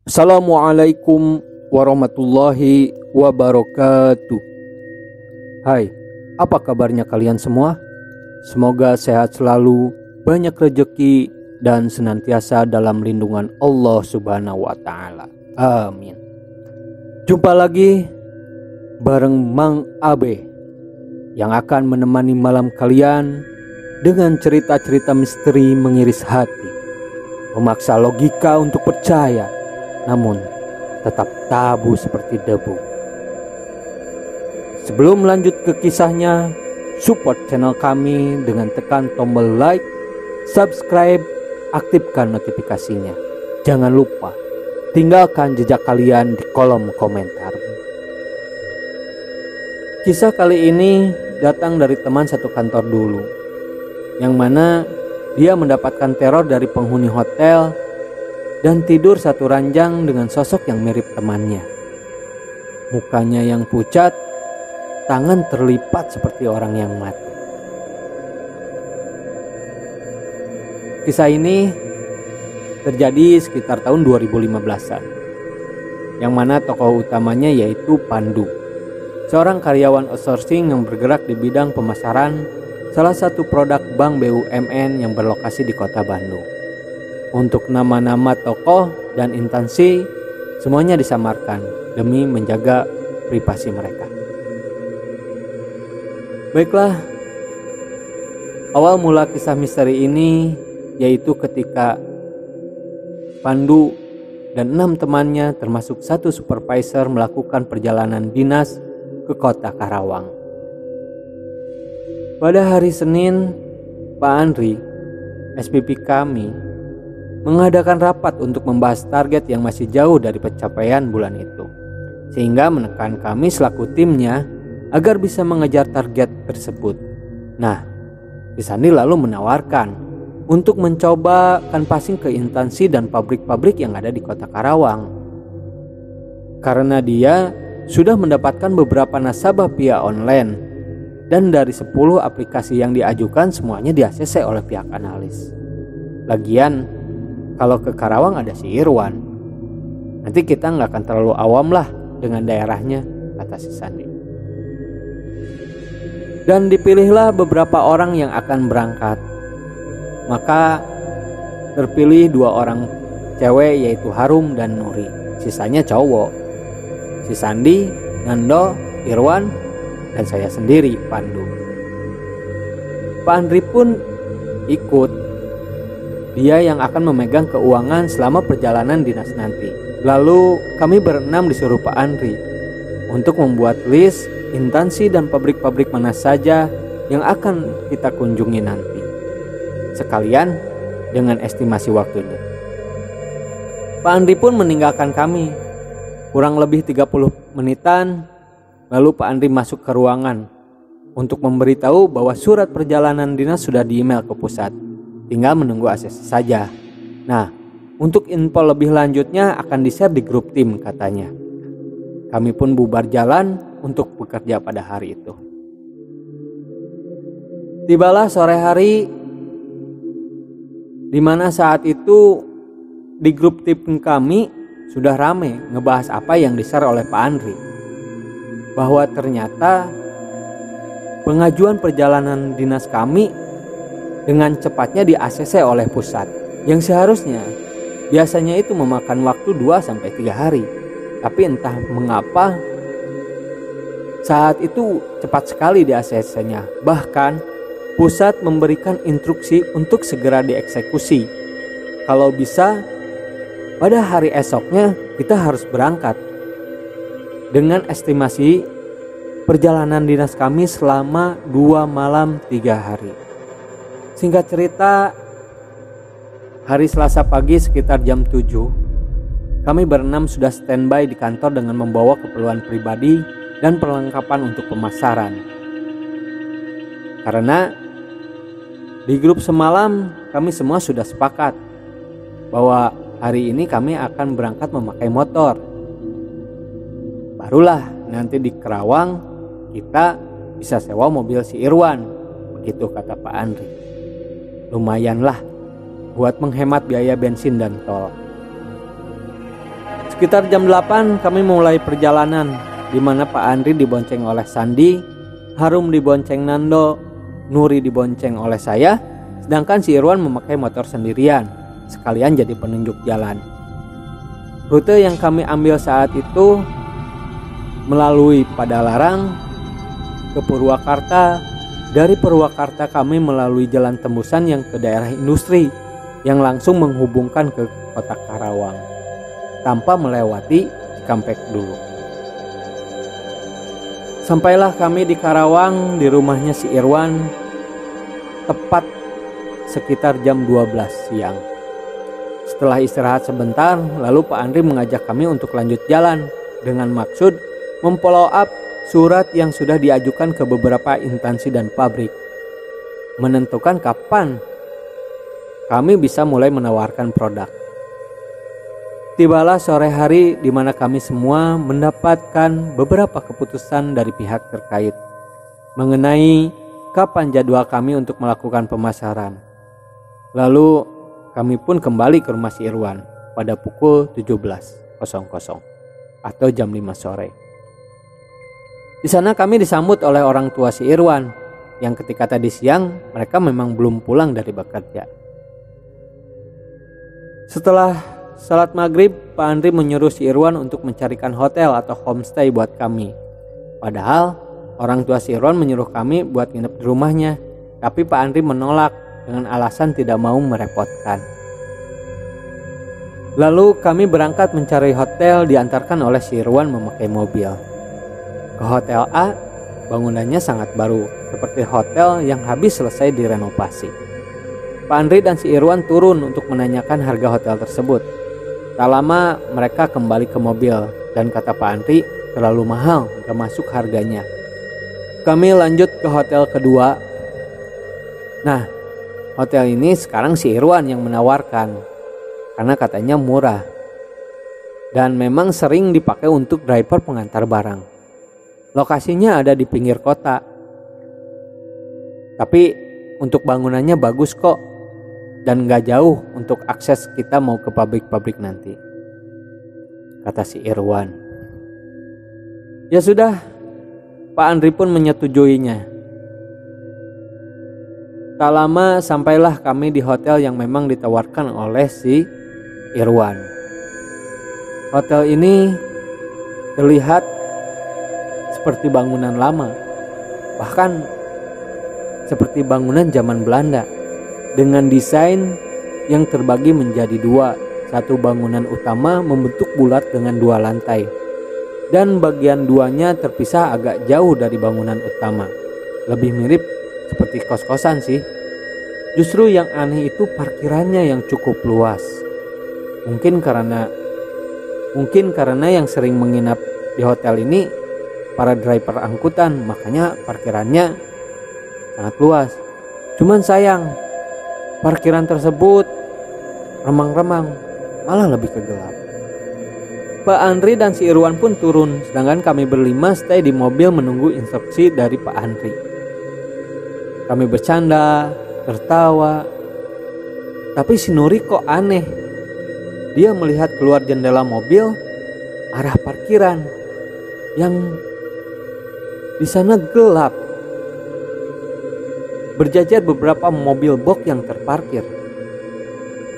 Assalamualaikum warahmatullahi wabarakatuh. Hai, apa kabarnya kalian semua? Semoga sehat selalu, banyak rejeki, dan senantiasa dalam lindungan Allah Subhanahu wa Ta'ala. Amin. Jumpa lagi bareng Mang Abe yang akan menemani malam kalian dengan cerita-cerita misteri mengiris hati, memaksa logika untuk percaya, namun tetap tabu seperti debu. Sebelum lanjut ke kisahnya, support channel kami dengan tekan tombol like, subscribe, aktifkan notifikasinya. Jangan lupa tinggalkan jejak kalian di kolom komentar. Kisah kali ini datang dari teman satu kantor dulu, yang mana dia mendapatkan teror dari penghuni hotel dan tidur satu ranjang dengan sosok yang mirip temannya. Mukanya yang pucat, tangan terlipat seperti orang yang mati. Kisah ini terjadi sekitar tahun 2015-an, yang mana tokoh utamanya yaitu Pandu, seorang karyawan outsourcing yang bergerak di bidang pemasaran salah satu produk bank BUMN yang berlokasi di kota Bandung. Untuk nama-nama tokoh dan instansi semuanya disamarkan demi menjaga privasi mereka. Baiklah, awal mula kisah misteri ini yaitu ketika Pandu dan 6 temannya termasuk satu supervisor melakukan perjalanan dinas ke kota Karawang. Pada hari Senin, Pak Andri, SPP kami, mengadakan rapat untuk membahas target yang masih jauh dari pencapaian bulan itu, sehingga menekan kami selaku timnya agar bisa mengejar target tersebut. Nah, Sandi lalu menawarkan untuk mencoba canvassing ke instansi dan pabrik-pabrik yang ada di kota Karawang, karena dia sudah mendapatkan beberapa nasabah via online, dan dari 10 aplikasi yang diajukan semuanya di-ACC oleh pihak analis. Lagian kalau ke Karawang ada si Irwan, nanti kita nggak akan terlalu awam lah dengan daerahnya, kata si Sandi. Dan dipilihlah beberapa orang yang akan berangkat. Maka terpilih 2 orang cewek yaitu Harum dan Nuri, sisanya cowok. Si Sandi, Nando, Irwan, dan saya sendiri, Pandu. Pak Andri pun ikut. Dia yang akan memegang keuangan selama perjalanan dinas nanti. Lalu kami berenam disuruh Pak Andri untuk membuat list instansi dan pabrik-pabrik mana saja yang akan kita kunjungi nanti, sekalian dengan estimasi waktunya. Pak Andri pun meninggalkan kami kurang lebih 30 menitan. Lalu Pak Andri masuk ke ruangan untuk memberitahu bahwa surat perjalanan dinas sudah di-email ke pusat. Tinggal menunggu ACC saja. Nah, untuk info lebih lanjutnya akan di-share di grup tim, katanya. Kami pun bubar jalan untuk bekerja pada hari itu. Tibalah sore hari, di mana saat itu di grup tim kami sudah rame ngebahas apa yang di-share oleh Pak Andri, bahwa ternyata pengajuan perjalanan dinas kami dengan cepatnya di-ACC oleh pusat, yang seharusnya biasanya itu memakan waktu 2-3 hari. Tapi entah mengapa saat itu cepat sekali di-ACC-nya. Bahkan pusat memberikan instruksi untuk segera dieksekusi. Kalau bisa pada hari esoknya kita harus berangkat. Dengan estimasi perjalanan dinas kami selama 2 malam 3 hari. Singkat cerita, hari Selasa pagi sekitar jam 7, kami berenam sudah standby di kantor dengan membawa keperluan pribadi dan perlengkapan untuk pemasaran. Karena di grup semalam kami semua sudah sepakat bahwa hari ini kami akan berangkat memakai motor. Barulah nanti di Karawang kita bisa sewa mobil si Irwan, begitu kata Pak Andri. Lumayanlah buat menghemat biaya bensin dan tol. Sekitar jam 8 kami mulai perjalanan, di mana Pak Andri dibonceng oleh Sandi, Harum dibonceng Nando, Nuri dibonceng oleh saya, sedangkan si Irwan memakai motor sendirian, sekalian jadi penunjuk jalan. Rute yang kami ambil saat itu melalui Padalarang ke Purwakarta. Dari Purwakarta kami melalui jalan tembusan yang ke daerah industri yang langsung menghubungkan ke kota Karawang tanpa melewati Cikampek dulu. Sampailah kami di Karawang, di rumahnya si Irwan, tepat sekitar jam 12 siang. Setelah istirahat sebentar, lalu Pak Andri mengajak kami untuk lanjut jalan dengan maksud memfollow up surat yang sudah diajukan ke beberapa instansi dan pabrik, menentukan kapan kami bisa mulai menawarkan produk. Tibalah sore hari di mana kami semua mendapatkan beberapa keputusan dari pihak terkait mengenai kapan jadwal kami untuk melakukan pemasaran. Lalu kami pun kembali ke rumah si Irwan pada pukul 17.00 atau jam 5 sore. Di sana kami disambut oleh orang tua si Irwan yang ketika tadi siang mereka memang belum pulang dari bekerja. Setelah salat maghrib, Pak Andri menyuruh si Irwan untuk mencarikan hotel atau homestay buat kami. Padahal orang tua si Irwan menyuruh kami buat nginep di rumahnya, tapi Pak Andri menolak dengan alasan tidak mau merepotkan. Lalu kami berangkat mencari hotel, diantarkan oleh si Irwan memakai mobil. Ke hotel A, bangunannya sangat baru, seperti hotel yang habis selesai direnovasi. Pak Andri dan si Irwan turun untuk menanyakan harga hotel tersebut. Tak lama mereka kembali ke mobil dan kata Pak Andri terlalu mahal, gak masuk harganya. Kami lanjut ke hotel kedua. Nah, hotel ini sekarang si Irwan yang menawarkan karena katanya murah dan memang sering dipakai untuk driver pengantar barang. Lokasinya ada di pinggir kota, tapi untuk bangunannya bagus kok dan gak jauh untuk akses kita mau ke pabrik-pabrik nanti, kata si Irwan. Ya sudah, Pak Andri pun menyetujuinya. Tak lama sampailah kami di hotel yang memang ditawarkan oleh si Irwan. Hotel ini terlihat seperti bangunan lama, bahkan seperti bangunan zaman Belanda, dengan desain yang terbagi menjadi dua. Satu bangunan utama membentuk bulat dengan dua lantai, dan bagian duanya terpisah agak jauh dari bangunan utama. Lebih mirip seperti kos-kosan sih. Justru yang aneh itu parkirannya yang cukup luas. Mungkin karena yang sering menginap di hotel ini para driver angkutan, makanya parkirannya sangat luas. Cuman sayang, parkiran tersebut remang-remang, malah lebih ke gelap. Pak Andri dan si Irwan pun turun, sedangkan kami berlima stay di mobil menunggu instruksi dari Pak Andri. Kami bercanda, tertawa, tapi si Nuri kok aneh. Dia melihat keluar jendela mobil arah parkiran yang di sana gelap. Berjajar beberapa mobil box yang terparkir.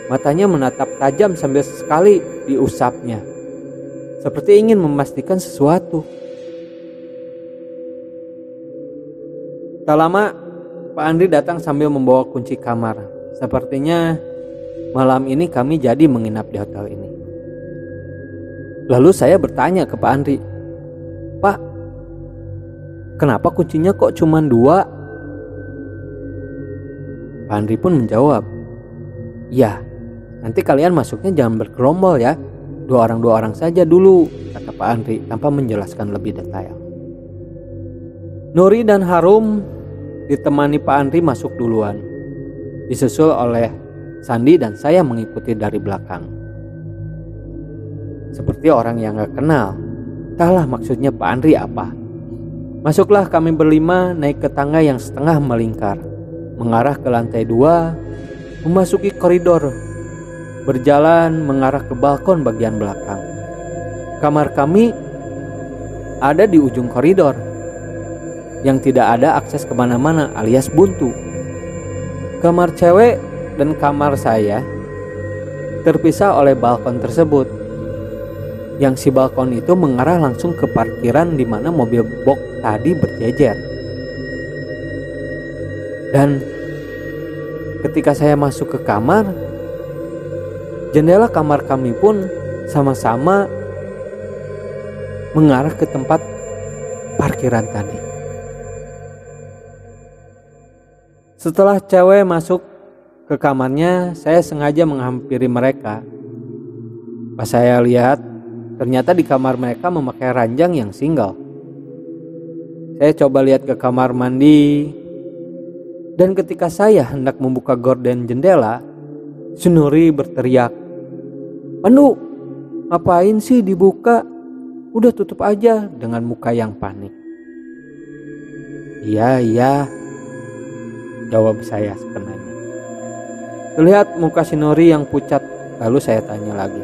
Matanya menatap tajam sambil sekali diusapnya, seperti ingin memastikan sesuatu. Tak lama Pak Andri datang sambil membawa kunci kamar. Sepertinya malam ini kami jadi menginap di hotel ini. Lalu saya bertanya ke Pak Andri, "Pak, kenapa kuncinya kok cuma 2?" Pak Andri pun menjawab, "Ya, nanti kalian masuknya jangan bergerombol ya. 2 orang saja dulu," kata Pak Andri tanpa menjelaskan lebih detail. Nuri dan Harum ditemani Pak Andri masuk duluan, disusul oleh Sandi dan saya mengikuti dari belakang. Seperti orang yang gak kenal. Entahlah maksudnya Pak Andri apa. Masuklah kami berlima naik ke tangga yang setengah melingkar, mengarah ke lantai 2, memasuki koridor, berjalan mengarah ke balkon bagian belakang. Kamar kami ada di ujung koridor yang tidak ada akses kemana-mana alias buntu. Kamar cewek dan kamar saya terpisah oleh balkon tersebut. Yang si balkon itu mengarah langsung ke parkiran di mana mobil box tadi berjejer. Dan ketika saya masuk ke kamar, jendela kamar kami pun sama-sama mengarah ke tempat parkiran tadi. Setelah cewek masuk ke kamarnya, saya sengaja menghampiri mereka. Pas saya lihat, ternyata di kamar mereka memakai ranjang yang single. Saya coba lihat ke kamar mandi, dan ketika saya hendak membuka gorden jendela, Sunuri berteriak, "Pandu, ngapain sih dibuka? Udah tutup aja," dengan muka yang panik. Iya, jawab saya sekenanya. Terlihat muka Sunuri yang pucat, lalu saya tanya lagi,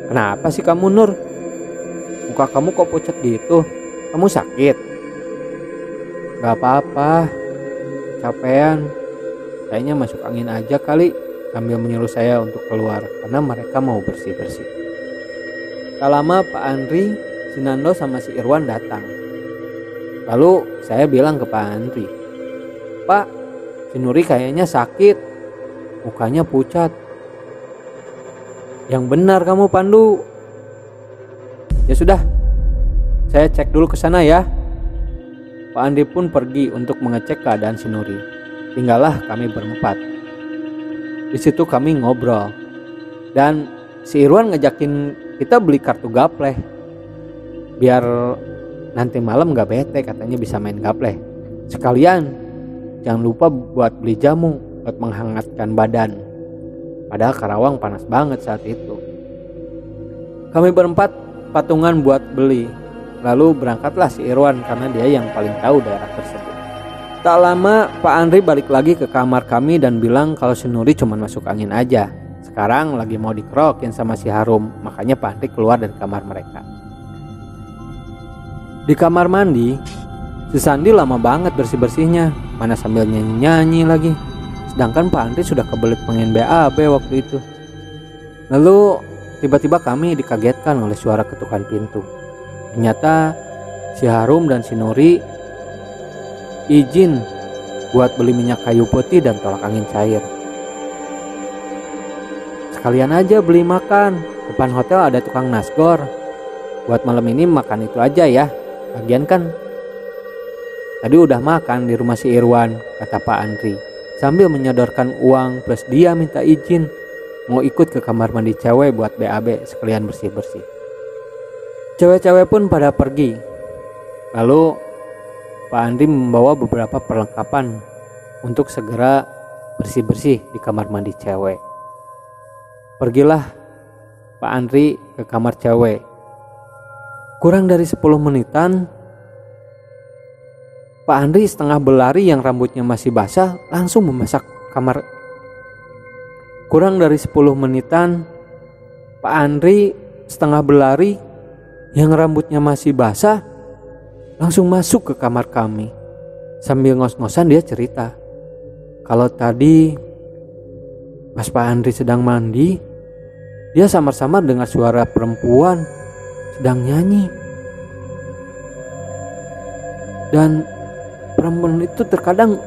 "Kenapa sih kamu, Nur? Muka kamu kok pucat gitu? Kamu sakit?" "Gak apa-apa, capean. Kayaknya masuk angin aja kali," sambil menyuruh saya untuk keluar karena mereka mau bersih-bersih. Tak lama Pak Andri, si Nando sama si Irwan datang. Lalu saya bilang ke Pak Andri, "Pak, si Nuri kayaknya sakit. Mukanya pucat." "Yang benar kamu, Pandu." "Ya sudah, saya cek dulu ke sana ya." Pak Andri pun pergi untuk mengecek keadaan si Nuri. Tinggallah kami berempat. Di situ kami ngobrol. Dan si Irwan ngejakin kita beli kartu gapleh. Biar nanti malam gak bete, katanya bisa main gapleh. Sekalian jangan lupa buat beli jamu buat menghangatkan badan. Padahal Karawang panas banget saat itu. Kami berempat patungan buat beli. Lalu berangkatlah si Irwan karena dia yang paling tahu daerah tersebut. Tak lama Pak Andri balik lagi ke kamar kami dan bilang kalau si Nuri cuma masuk angin aja. Sekarang lagi mau dikerokin sama si Harum, makanya Pak Andri keluar dari kamar mereka. Di kamar mandi, si Sandi lama banget bersih-bersihnya, mana sambil nyanyi-nyanyi lagi. Sedangkan Pak Andri sudah kebelet pengen BAB waktu itu. Lalu tiba-tiba kami dikagetkan oleh suara ketukan pintu. Ternyata si Harum dan si Nuri izin buat beli minyak kayu putih dan tolak angin cair. Sekalian aja beli makan, depan hotel ada tukang nasgor. Buat malam ini makan itu aja ya. Lagian kan tadi udah makan di rumah si Irwan, kata Pak Andri, sambil menyodorkan uang plus dia minta izin mau ikut ke kamar mandi cewek buat BAB sekalian bersih-bersih. Cewek-cewek pun pada pergi. Lalu Pak Andri membawa beberapa perlengkapan untuk segera bersih-bersih di kamar mandi cewek. Pergilah Pak Andri ke kamar cewek. Kurang dari 10 menitan, Pak Andri setengah berlari yang rambutnya masih basah langsung memasak kamar. Kurang dari 10 menitan, Pak Andri setengah berlari yang rambutnya masih basah langsung masuk ke kamar kami. Sambil ngos-ngosan dia cerita kalau tadi pas Pak Andri sedang mandi, dia samar-samar dengar suara perempuan sedang nyanyi. Dan perempuan itu terkadang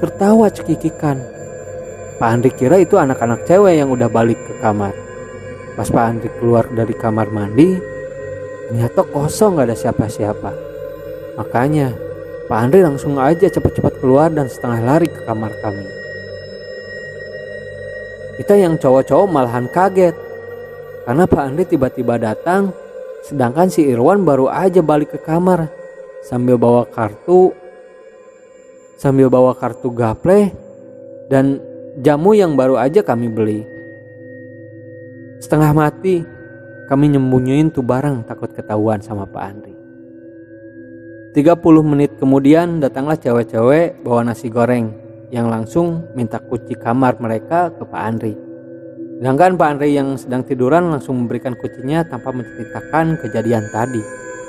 tertawa cekikikan. Pak Andri kira itu anak-anak cewek yang udah balik ke kamar. Pas Pak Andri keluar dari kamar mandi, ternyata kosong, gak ada siapa-siapa. Makanya Pak Andri langsung aja cepat-cepat keluar dan setengah lari ke kamar kami. Kita yang cowok-cowok malahan kaget karena Pak Andri tiba-tiba datang, sedangkan si Irwan baru aja balik ke kamar sambil bawa kartu gapleh dan jamu yang baru aja kami beli. Setengah mati kami nyembunyiin tuh barang takut ketahuan sama Pak Andri. 30 menit kemudian datanglah cewek-cewek bawa nasi goreng yang langsung minta kunci kamar mereka ke Pak Andri. Sedangkan Pak Andri yang sedang tiduran langsung memberikan kuncinya tanpa menceritakan kejadian tadi.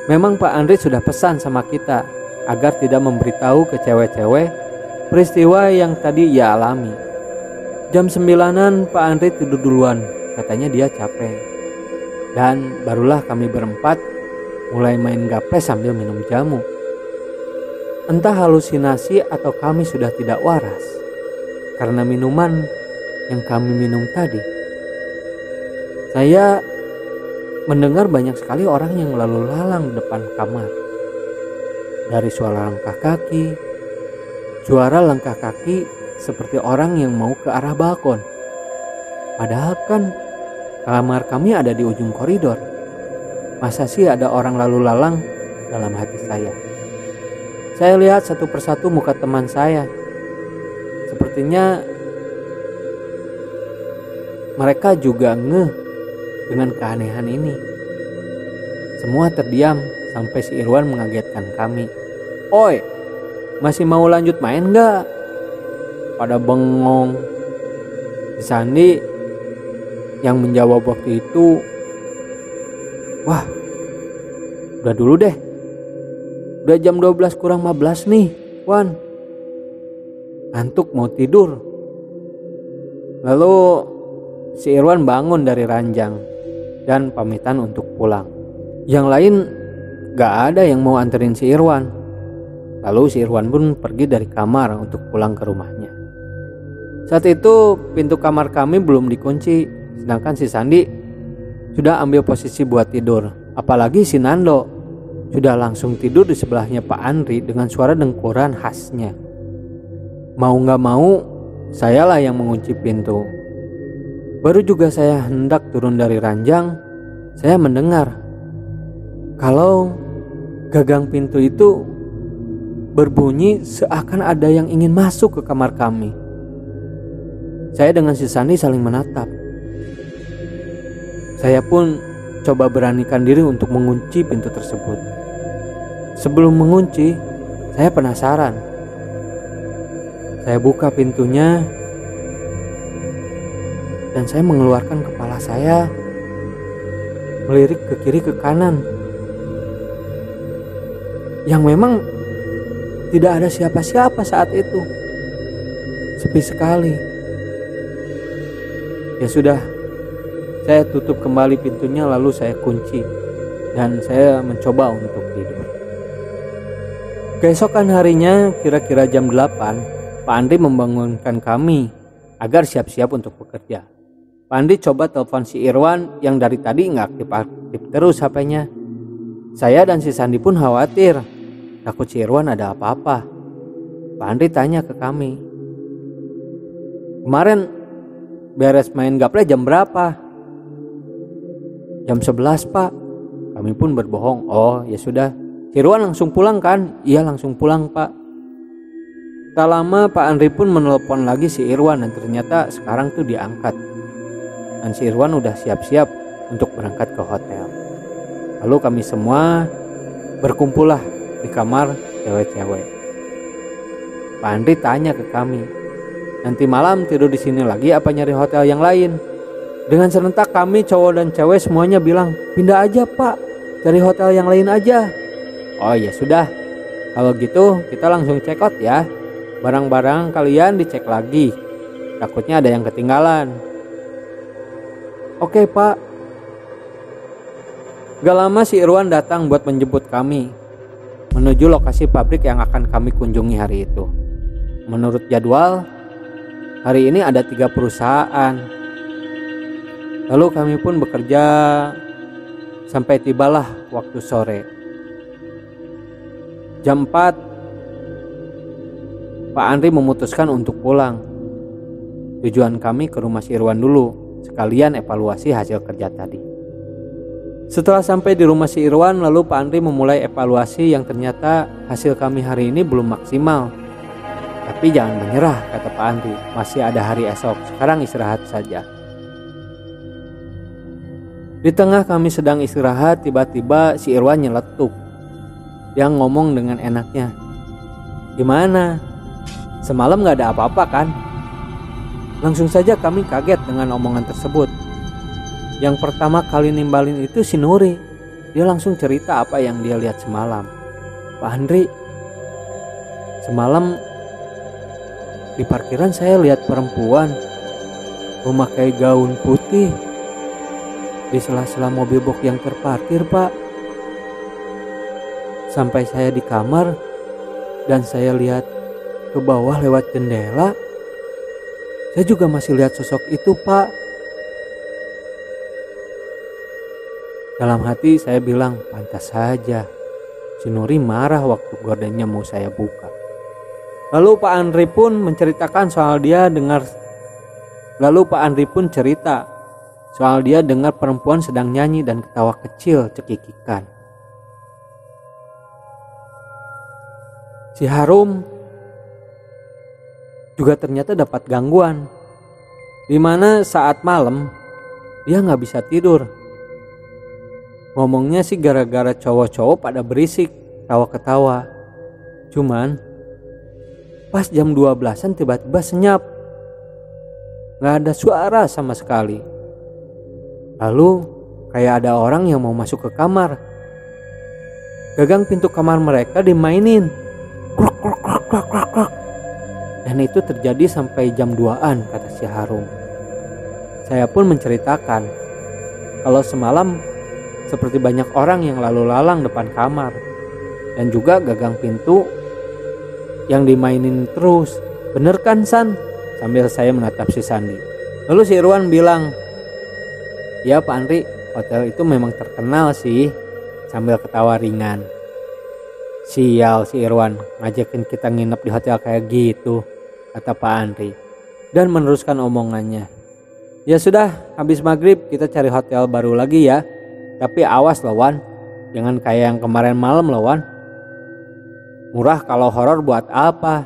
Memang Pak Andri sudah pesan sama kita agar tidak memberitahu ke cewek-cewek peristiwa yang tadi ia alami. Jam 9-an Pak Andri tidur duluan, katanya dia capek. Dan barulah kami berempat mulai main gaple sambil minum jamu. Entah halusinasi atau kami sudah tidak waras karena minuman yang kami minum tadi. Saya mendengar banyak sekali orang yang lalu lalang depan kamar. Dari suara langkah kaki seperti orang yang mau ke arah balkon. Padahal kan kamar kami ada di ujung koridor. Masa sih ada orang lalu lalang? Dalam hati saya. Saya lihat satu persatu muka teman saya. Sepertinya mereka juga ngeh dengan keanehan ini. Semua terdiam sampai si Irwan mengagetkan kami. "Oi, masih mau lanjut main gak?" Pada bengong. Si Sandi yang menjawab waktu itu, "Wah, udah dulu deh. Udah jam 12 kurang 15 nih, Wan. Ngantuk mau tidur." Lalu si Irwan bangun dari ranjang dan pamitan untuk pulang. Yang lain gak ada yang mau anterin si Irwan. Lalu si Irwan pun pergi dari kamar untuk pulang ke rumahnya. Saat itu pintu kamar kami belum dikunci, sedangkan si Sandi sudah ambil posisi buat tidur. Apalagi si Nando sudah langsung tidur di sebelahnya Pak Andri dengan suara dengkuran khasnya. Mau gak mau, sayalah yang mengunci pintu. Baru juga saya hendak turun dari ranjang, saya mendengar kalau gagang pintu itu berbunyi seakan ada yang ingin masuk ke kamar kami. Saya dengan si Sandi saling menatap. Saya pun coba beranikan diri untuk mengunci pintu tersebut. Sebelum mengunci, saya penasaran. Saya buka pintunya dan saya mengeluarkan kepala saya, melirik ke kiri ke kanan. Yang memang tidak ada siapa-siapa saat itu. Sepi sekali. Ya sudah, saya tutup kembali pintunya lalu saya kunci dan saya mencoba untuk tidur. Keesokan harinya kira-kira jam 8, Pak Andri membangunkan kami agar siap-siap untuk bekerja. Pak Andri coba telepon si Irwan yang dari tadi nggak aktif-aktif terus HP-nya. Saya dan si Sandi pun khawatir, takut si Irwan ada apa-apa. Pak Andri tanya ke kami, "Kemarin beres main gaple jam berapa?" "Jam 11 Pak." Kami pun berbohong. "Oh ya sudah, si Irwan langsung pulang kan?" "Iya langsung pulang Pak." Tak lama Pak Andri pun menelpon lagi si Irwan dan ternyata sekarang tuh diangkat. Dan si Irwan udah siap-siap untuk berangkat ke hotel. Lalu kami semua berkumpullah di kamar cewek-cewek. Pak Andri tanya ke kami, "Nanti malam tidur di sini lagi apa nyari hotel yang lain?" Dengan serentak kami cowok dan cewek semuanya bilang, "Pindah aja Pak, cari hotel yang lain aja." "Oh ya sudah, kalau gitu kita langsung check out ya. Barang-barang kalian dicek lagi, takutnya ada yang ketinggalan." "Oke Pak." Gak lama si Irwan datang buat menjemput kami menuju lokasi pabrik yang akan kami kunjungi hari itu. Menurut jadwal, hari ini ada 3 perusahaan. Lalu kami pun bekerja sampai tibalah waktu sore. Jam 4, Pak Andri memutuskan untuk pulang. Tujuan kami ke rumah si Irwan dulu, sekalian evaluasi hasil kerja tadi. Setelah sampai di rumah si Irwan, lalu Pak Andri memulai evaluasi yang ternyata hasil kami hari ini belum maksimal. Tapi jangan menyerah, kata Pak Andri, masih ada hari esok, sekarang istirahat saja. Di tengah kami sedang istirahat, tiba-tiba si Irwan nyeletuk. Dia ngomong dengan enaknya, "Gimana? Semalam gak ada apa-apa kan?" Langsung saja kami kaget dengan omongan tersebut. Yang pertama kali nimbalin itu si Nuri. Dia langsung cerita apa yang dia lihat semalam. Pak Andri, semalam di parkiran saya lihat perempuan memakai gaun putih di sela-sela mobil box yang terparkir, Pak. Sampai saya di kamar dan saya lihat ke bawah lewat jendela, saya juga masih lihat sosok itu, Pak. Dalam hati saya bilang, pantas saja si Nuri marah waktu gordennya mau saya buka. Lalu Pak Andri pun menceritakan soal dia dengar. Lalu Pak Andri pun cerita soal dia dengar perempuan sedang nyanyi dan ketawa kecil cekikikan. Si Harum juga ternyata dapat gangguan, dimana saat malam dia nggak bisa tidur. Ngomongnya sih gara-gara cowok-cowok pada berisik tawa-ketawa. Cuman pas jam 12-an tiba-tiba senyap, nggak ada suara sama sekali. Lalu kayak ada orang yang mau masuk ke kamar. Gagang pintu kamar mereka dimainin, krok krok krok krok krok krok. Dan itu terjadi sampai jam 2-an, kata si Harum. Saya pun menceritakan kalau semalam seperti banyak orang yang lalu lalang depan kamar, dan juga gagang pintu yang dimainin terus. Bener kan, San? Sambil saya menatap si Sandi. Lalu si Irwan bilang, ya Pak Andri, hotel itu memang terkenal sih, sambil ketawa ringan. Sial si Irwan, ngajakin kita nginep di hotel kayak gitu, kata Pak Andri, dan meneruskan omongannya. Ya sudah, habis maghrib kita cari hotel baru lagi ya. Tapi awas loh Wan, jangan kayak yang kemarin malam loh Wan. Murah kalau horor buat apa?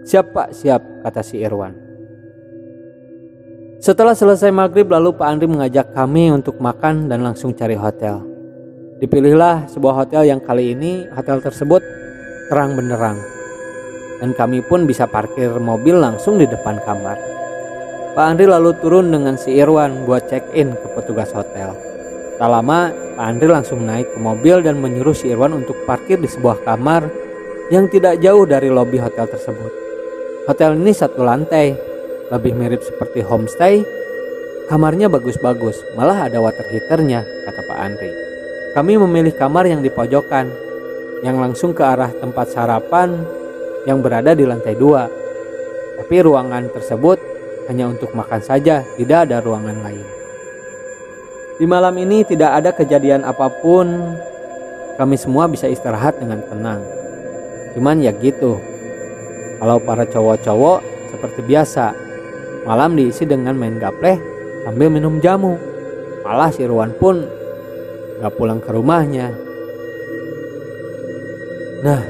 Siap Pak, siap, kata si Irwan. Setelah selesai maghrib, lalu Pak Andri mengajak kami untuk makan dan langsung cari hotel. Dipilihlah sebuah hotel yang kali ini hotel tersebut terang benderang, dan kami pun bisa parkir mobil langsung di depan kamar. Pak Andri lalu turun dengan si Irwan buat check-in ke petugas hotel. Tak lama Pak Andri langsung naik ke mobil dan menyuruh si Irwan untuk parkir di sebuah kamar yang tidak jauh dari lobi hotel tersebut. Hotel ini satu lantai, lebih mirip seperti homestay. Kamarnya bagus-bagus, malah ada water heaternya, kata Pak Andri. Kami memilih kamar yang di pojokan, yang langsung ke arah tempat sarapan yang berada di lantai 2. Tapi ruangan tersebut hanya untuk makan saja, tidak ada ruangan lain. Di malam ini tidak ada kejadian apapun, kami semua bisa istirahat dengan tenang. Cuman ya gitu, kalau para cowok-cowok seperti biasa, malam diisi dengan main gapleh sambil minum jamu. Malah si Irwan pun gak pulang ke rumahnya. Nah,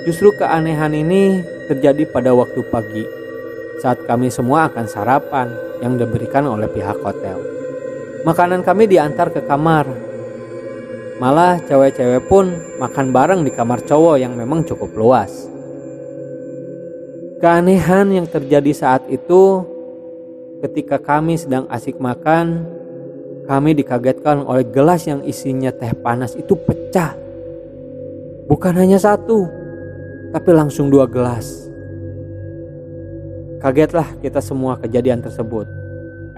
justru keanehan ini terjadi pada waktu pagi, saat kami semua akan sarapan yang diberikan oleh pihak hotel. Makanan kami diantar ke kamar. Malah cewek-cewek pun makan bareng di kamar cowok yang memang cukup luas. Keanehan yang terjadi saat itu, ketika kami sedang asik makan, kami dikagetkan oleh gelas yang isinya teh panas itu pecah. Bukan hanya satu, tapi langsung 2 gelas. Kagetlah kita semua kejadian tersebut.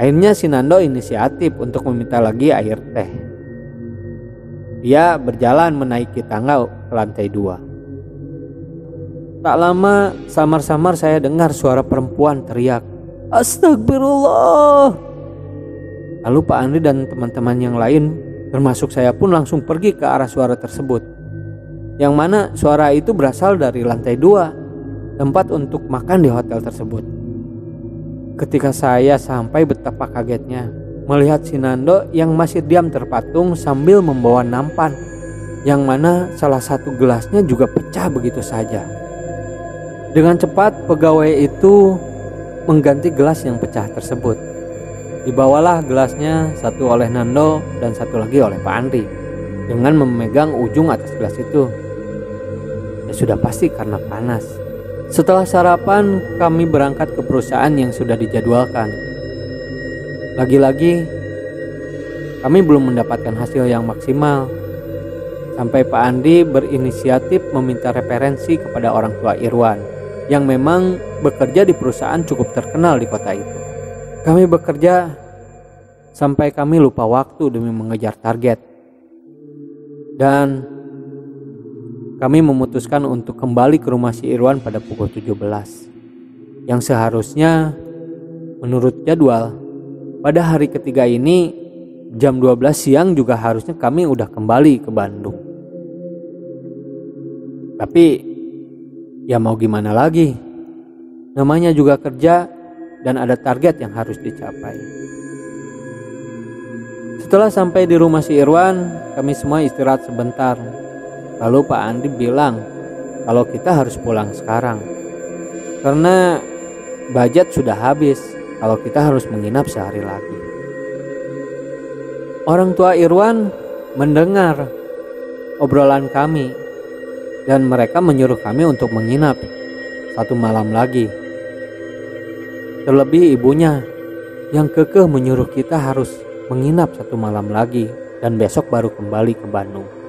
Akhirnya si Nando inisiatif untuk meminta lagi air teh. Dia berjalan menaiki tangga ke lantai 2. Tak lama samar-samar saya dengar suara perempuan teriak, "Astagfirullah!" Lalu Pak Andri dan teman-teman yang lain, termasuk saya pun langsung pergi ke arah suara tersebut. Yang mana suara itu berasal dari lantai 2, tempat untuk makan di hotel tersebut. Ketika saya sampai, betapa kagetnya melihat si Nando yang masih diam terpatung sambil membawa nampan, yang mana salah satu gelasnya juga pecah begitu saja. Dengan cepat pegawai itu mengganti gelas yang pecah tersebut. Dibawalah gelasnya, satu oleh Nando dan satu lagi oleh Pak Andri, dengan memegang ujung atas gelas itu. Ya sudah pasti karena panas. Setelah sarapan, kami berangkat ke perusahaan yang sudah dijadwalkan. Lagi-lagi, kami belum mendapatkan hasil yang maksimal. Sampai Pak Andi berinisiatif meminta referensi kepada orang tua Irwan yang memang bekerja di perusahaan cukup terkenal di kota itu. Kami bekerja sampai kami lupa waktu demi mengejar target. Dan kami memutuskan untuk kembali ke rumah si Irwan pada pukul 17. Yang seharusnya menurut jadwal pada hari ketiga ini jam 12 siang juga harusnya kami udah kembali ke Bandung. Tapi ya mau gimana lagi, namanya juga kerja dan ada target yang harus dicapai. Setelah sampai di rumah si Irwan, kami semua istirahat sebentar. Lalu Pak Andi bilang kalau kita harus pulang sekarang karena budget sudah habis kalau kita harus menginap sehari lagi. Orang tua Irwan mendengar obrolan kami dan mereka menyuruh kami untuk menginap 1 malam lagi. Terlebih ibunya yang kekeh menyuruh kita harus menginap 1 malam lagi dan besok baru kembali ke Bandung.